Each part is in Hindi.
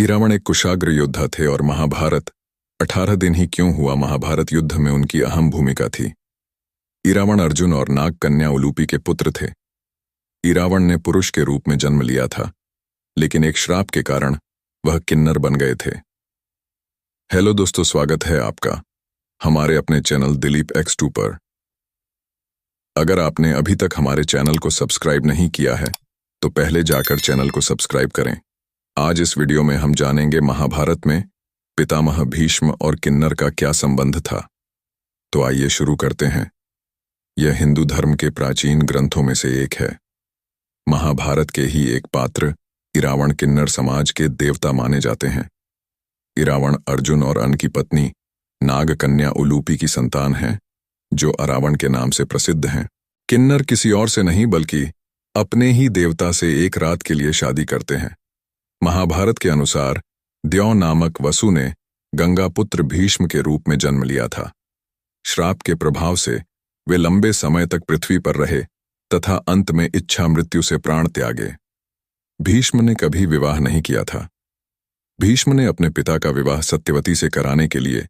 इरावण एक कुशाग्र योद्धा थे और महाभारत 18 दिन ही क्यों हुआ महाभारत युद्ध में उनकी अहम भूमिका थी। इरावण अर्जुन और नाग कन्या उलूपी के पुत्र थे। इरावण ने पुरुष के रूप में जन्म लिया था, लेकिन एक श्राप के कारण वह किन्नर बन गए थे। हेलो दोस्तों, स्वागत है आपका हमारे अपने चैनल दिलीप X2 पर। अगर आपने अभी तक हमारे चैनल को सब्सक्राइब नहीं किया है तो पहले जाकर चैनल को सब्सक्राइब करें। आज इस वीडियो में हम जानेंगे महाभारत में पितामह भीष्म और किन्नर का क्या संबंध था। तो आइए शुरू करते हैं। यह हिंदू धर्म के प्राचीन ग्रंथों में से एक है। महाभारत के ही एक पात्र इरावण किन्नर समाज के देवता माने जाते हैं। इरावण अर्जुन और अन की पत्नी नाग कन्या उलूपी की संतान है, जो अरावण के नाम से प्रसिद्ध हैं। किन्नर किसी और से नहीं बल्कि अपने ही देवता से एक रात के लिए शादी करते हैं। महाभारत के अनुसार द्यौ नामक वसु ने गंगा पुत्र भीष्म के रूप में जन्म लिया था। श्राप के प्रभाव से वे लंबे समय तक पृथ्वी पर रहे तथा अंत में इच्छा मृत्यु से प्राण त्यागे। भीष्म ने कभी विवाह नहीं किया था। भीष्म ने अपने पिता का विवाह सत्यवती से कराने के लिए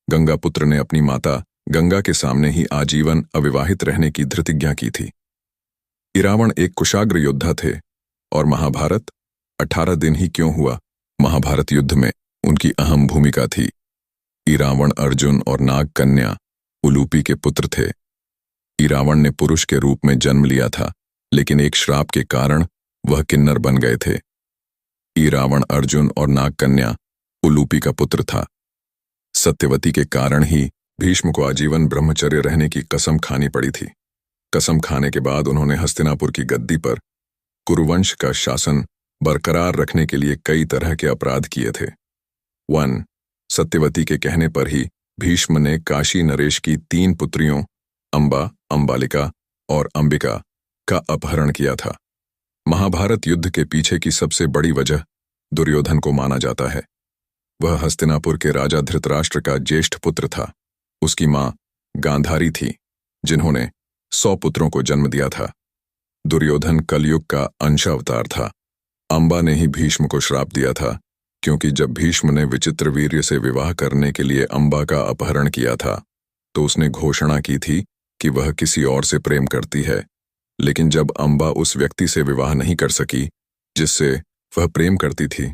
गंगा पुत्र ने अपनी माता गंगा के सामने ही आजीवन अविवाहित रहने की धृतिज्ञा की थी। इरावण एक कुशाग्र योद्धा थे और महाभारत 18 दिन ही क्यों हुआ महाभारत युद्ध में उनकी अहम भूमिका थी। इरावण अर्जुन और नाग कन्या उलूपी के पुत्र थे। इरावण ने पुरुष के रूप में जन्म लिया था, लेकिन एक श्राप के कारण वह किन्नर बन गए थे। इरावण अर्जुन और नाग कन्या उलूपी का पुत्र था। सत्यवती के कारण ही भीष्म को आजीवन ब्रह्मचर्य रहने की कसम खानी पड़ी थी। कसम खाने के बाद उन्होंने हस्तिनापुर की गद्दी पर कुरुवंश का शासन बरकरार रखने के लिए कई तरह के अपराध किए थे। 1. सत्यवती के कहने पर ही भीष्म ने काशी नरेश की 3 पुत्रियों अंबा, अंबालिका और अंबिका का अपहरण किया था। महाभारत युद्ध के पीछे की सबसे बड़ी वजह दुर्योधन को माना जाता है। वह हस्तिनापुर के राजा धृतराष्ट्र का ज्येष्ठ पुत्र था। उसकी मां गांधारी थी, जिन्होंने 100 पुत्रों को जन्म दिया था। दुर्योधन कलयुग का अंशावतार था। अंबा ने ही भीष्म को श्राप दिया था, क्योंकि जब भीष्म ने विचित्र वीर्य से विवाह करने के लिए अंबा का अपहरण किया था तो उसने घोषणा की थी कि वह किसी और से प्रेम करती है। लेकिन जब अंबा उस व्यक्ति से विवाह नहीं कर सकी जिससे वह प्रेम करती थी,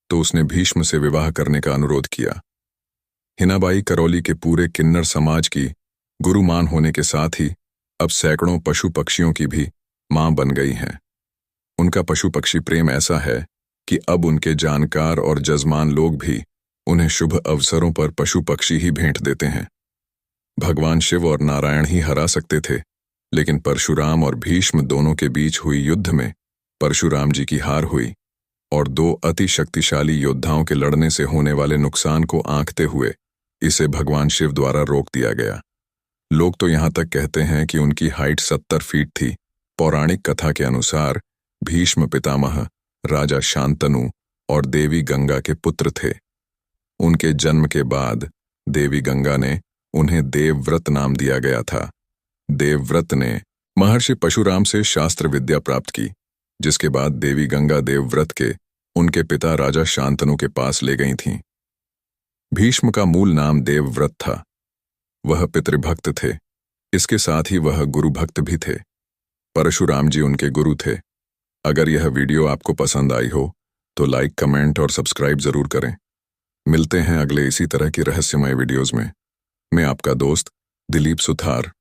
तो उसने भीष्म से विवाह करने का अनुरोध किया। हिनाबाई करौली के पूरे किन्नर समाज की गुरुमान होने के साथ ही अब सैकड़ों पशु पक्षियों की भी मां बन गई हैं। उनका पशु पक्षी प्रेम ऐसा है कि अब उनके जानकार और जजमान लोग भी उन्हें शुभ अवसरों पर पशु पक्षी ही भेंट देते हैं। भगवान शिव और नारायण ही हरा सकते थे, लेकिन परशुराम और भीष्म दोनों के बीच हुई युद्ध में परशुराम जी की हार हुई और 2 अति शक्तिशाली योद्धाओं के लड़ने से होने वाले नुकसान को आंकते हुए इसे भगवान शिव द्वारा रोक दिया गया। लोग तो यहां तक कहते हैं कि उनकी हाइट 70 फीट थी। पौराणिक कथा के अनुसार भीष्म पितामह राजा शांतनु और देवी गंगा के पुत्र थे। उनके जन्म के बाद देवी गंगा ने उन्हें देवव्रत नाम दिया गया था। देवव्रत ने महर्षि परशुराम से शास्त्र विद्या प्राप्त की, जिसके बाद देवी गंगा देवव्रत के उनके पिता राजा शांतनु के पास ले गई थीं। भीष्म का मूल नाम देवव्रत था। वह पितृभक्त थे, इसके साथ ही वह गुरुभक्त भी थे। परशुराम जी उनके गुरु थे। अगर यह वीडियो आपको पसंद आई हो तो लाइक, कमेंट और सब्सक्राइब जरूर करें। मिलते हैं अगले इसी तरह की रहस्यमय वीडियोस में। मैं आपका दोस्त दिलीप सुथार।